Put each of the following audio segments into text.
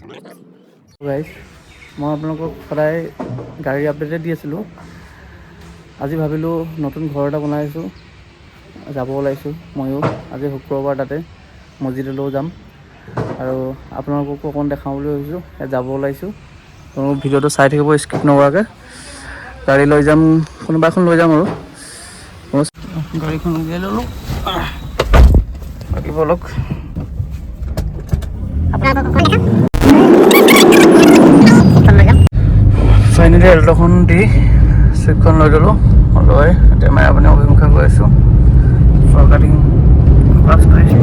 Guys মই আপোনালোকক সদায় গাড়ী আপডেটে দি আছিলোঁ। আজি ভাবিলোঁ নতুন ঘৰ এটা বনাই আছোঁ, যাব ওলাইছোঁ ময়ো। আজি শুক্ৰবাৰ তাতে মছজিদলৈও যাম আৰু আপোনালোককো অকণ দেখাওঁ বুলি ভাবিছোঁ। যাব ওলাইছোঁ, ভিডিঅ'টো চাই থাকিব স্কিপ নকৰাকৈ। গাড়ী লৈ যাম, কোনোবা এখন লৈ যাম আৰু গাড়ীখন উলিয়াই ল'লোঁ। বাকী বলক ফাইনেলি এল্টখন দি চুইফটখন লৈ ল'লোঁ। লৈ এতিয়া মেৰাপানী অভিমুখে গৈ আছোঁ। ফৰকাটিং ক্লাছ কৰিছোঁ।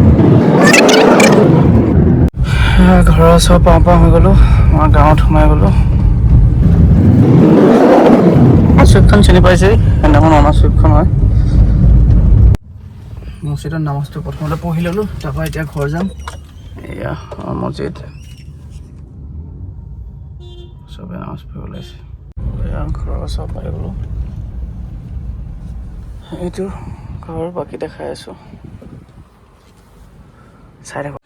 ঘৰৰ ওচৰ পাওঁ হৈ গ'লোঁ। আমাৰ গাঁৱত সোমাই গ'লোঁ। চুইফটখন চিনি পাইছেই, সেইদিনাখন অনা চুইফটখন হয়। মছজিদত নামাজটো প্ৰথমতে পঢ়ি ল'লোঁ, তাৰপৰা এতিয়া ঘৰ যাম। এয়া মছজিদ, চবে নামাজ পঢ়িব ওলাইছে। ঘৰৰ ওচৰ পাই গ'লোঁ। এইটো ঘৰ, বাকী দেখাই আছোঁ, চাই থাকক।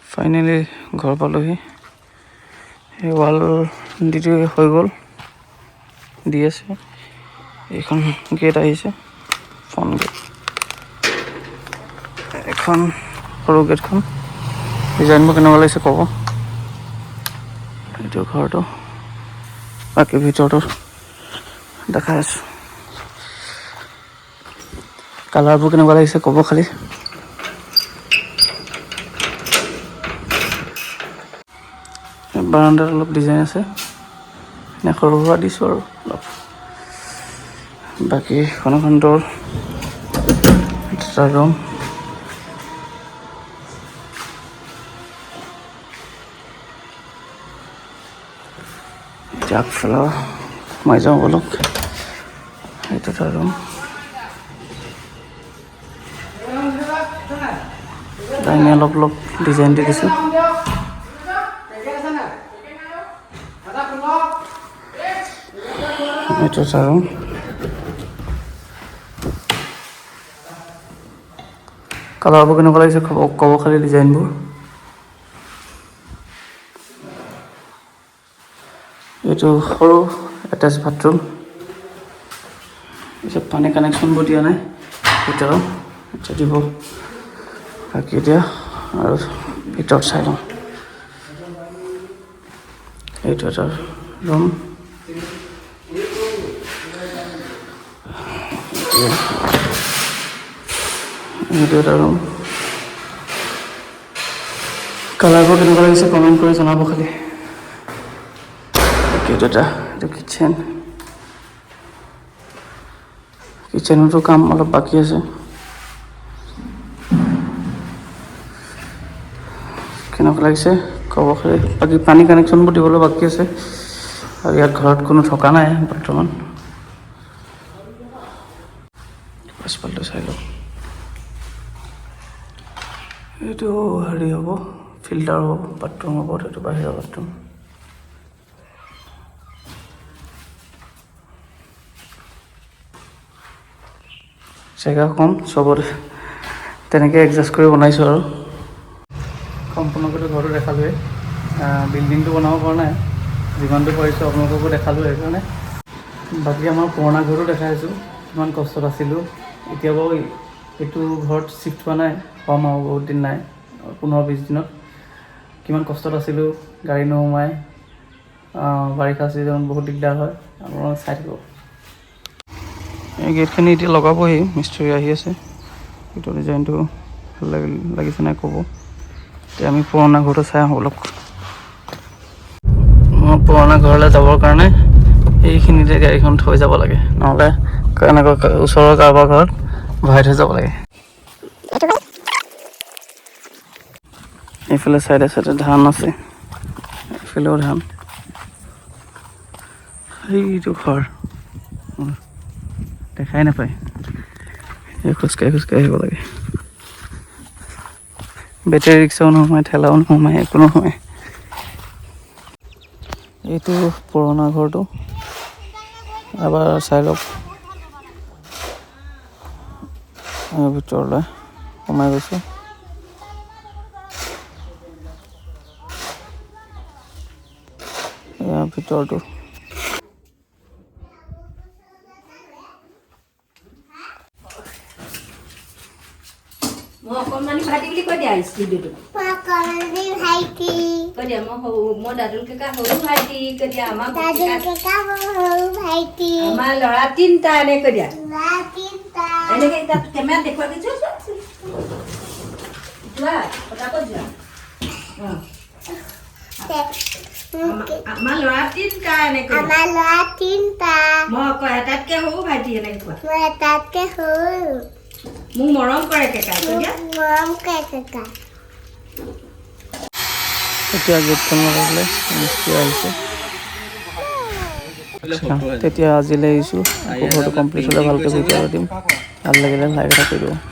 ফাইনেলি ঘৰ পালোহি। সেই ৱাল দিটো হৈ গ'ল, দি আছে। এইখন গেট আহিছে, ফ্ৰণ্ট গেট। এখন সৰু গেটখন, ডিজাইনবোৰ কেনেকুৱা লাগিছে ক'ব। এইটো ঘৰটো, বাকী ভিতৰটো দেখাই আছোঁ। কালাৰবোৰ কেনেকুৱা লাগিছে ক'ব খালি। বাৰাণ্ডাত অলপ ডিজাইন আছে, এনে সৰু সুৰা দিছোঁ আৰু অলপ। বাকী এখন দৰ, এটা ৰুম। এতিয়া আগফালে সোমাই যাওঁ বলক। এইটো এটা ৰুম, ডাইনিং অলপ ডিজাইন দি দিছোঁ। এইটো এটা ৰুম। কালাৰবোৰ কেনেকুৱা লাগিছে ক'ব খালি, ডিজাইনবোৰ। এইটো সৰু এটাচ বাথৰুম। পিছত পানী কানেকশ্যনবোৰ দিয়া নাই ভিতৰত, এতিয়া দিব। বাকী এতিয়া আৰু ভিতৰত চাই লওঁ। এইটো এটা ৰুম। এইটো এটা ৰুম। কালাৰবোৰ কেনেকুৱা লাগিছে কমেণ্ট কৰি জনাব খালি। এইটো কিটচেন। কিটচেনতো কাম অলপ বাকী আছে। কেনেকুৱা লাগিছে ক'ব খালি। বাকী পানী কানেকশ্যনবোৰ দিবলৈ বাকী আছে, আৰু ইয়াত ঘৰত কোনো থকা নাই বৰ্তমান। পাছফালটো চাই লওঁ। এইটো হেৰি হ'ব, ফিল্টাৰ হ'ব, বাথৰুম হ'ব। এইটো বাহিৰৰ বাথৰুম। জেগা কম, চবতে তেনেকৈ এডজাষ্ট কৰি বনাইছোঁ আৰু। সম্পূৰ্ণকৈ ঘৰটো দেখালোৱে। বিল্ডিংটো বনাব পৰা নাই, যিমানটো পাৰিছোঁ আপোনালোককো দেখালোঁ সেইকাৰণে। বাকী আমাৰ পুৰণা ঘৰটো দেখাই আছোঁ, কিমান কষ্টত আছিলোঁ। এতিয়া বাৰু এইটো ঘৰত শ্বিফ্ট হোৱা নাই, হ'ম আৰু বহুত দিন নাই, 15-20 দিনত। কিমান কষ্টত আছিলোঁ, গাড়ী নোসোমাই। বাৰিষা ছিজনত বহুত দিগদাৰ হয়, আপোনালোকে চাই থাকিব। এই গেটখিনি এতিয়া লগাবহি, মিস্ত্ৰী আহি আছে। এইটো ডিজাইনটো ভাল লাগিছে নাই ক'ব। এতিয়া আমি পুৰণা ঘৰটো চাই আহোঁ অলপ। মই পুৰণা ঘৰলৈ যাবৰ কাৰণে এইখিনিতে গাড়ীখন থৈ যাব লাগে, নহ'লে এনেকুৱা ওচৰৰ কাৰোবাৰ ঘৰত ভৰাই থৈ যাব লাগে। এইফালে চাইডে ধান আছে, এইফালেও ধান। এইটো ঘৰ দেখাই নাপায়, খোজকাঢ়ি আহিব লাগে। বেটেৰী ৰিক্সাও নোসোমায়, ঠেলাও নোসোমায়, একো নোসোমায়। এইটো পুৰণা ঘৰটো, এবাৰ চাই লওক। ভিতৰলৈ সোমাই গৈছোঁ। এয়া ভিতৰটো মই অকণমানি ভাইটি বুলি কৈ দিয়া ষ্টুডিঅ'টো অকণমানি ভাইটি কৈ দিয়া মই দাদুল কেকা সৰু ভাইটি কৈ দিয়া আমাৰ সৰু ভাইটি আমাৰ ল'ৰা তিনিটা এনে কৈ দিয়া ল'ৰা তিনিটা এনেকৈ তাত কেমেৰাত দেখুৱাই দিছোঁ যোৱা পতাপত যোৱা আমাৰ ল'ৰা তিনিটা এনেকৈ আমাৰ ল'ৰা তিনিটা মই আকৌ এটাতকৈ সৰু ভাইটি এনেকৈ কোৱা মই এটাতকৈ সৰু মোক মৰম কৰে কেকাই কৈ দিয়া মৰম কৰে কেকা এতিয়া গেটখন লগাবলৈ মিস্ত্ৰী আহিছে তেতিয়া আজিলৈ আহিছোঁ আকৌ ঘৰটো কমপ্লিট হ'লে ভালকৈ ভিডিঅ' দিম ভাল লাগিলে লাইক এটা কৰি দিব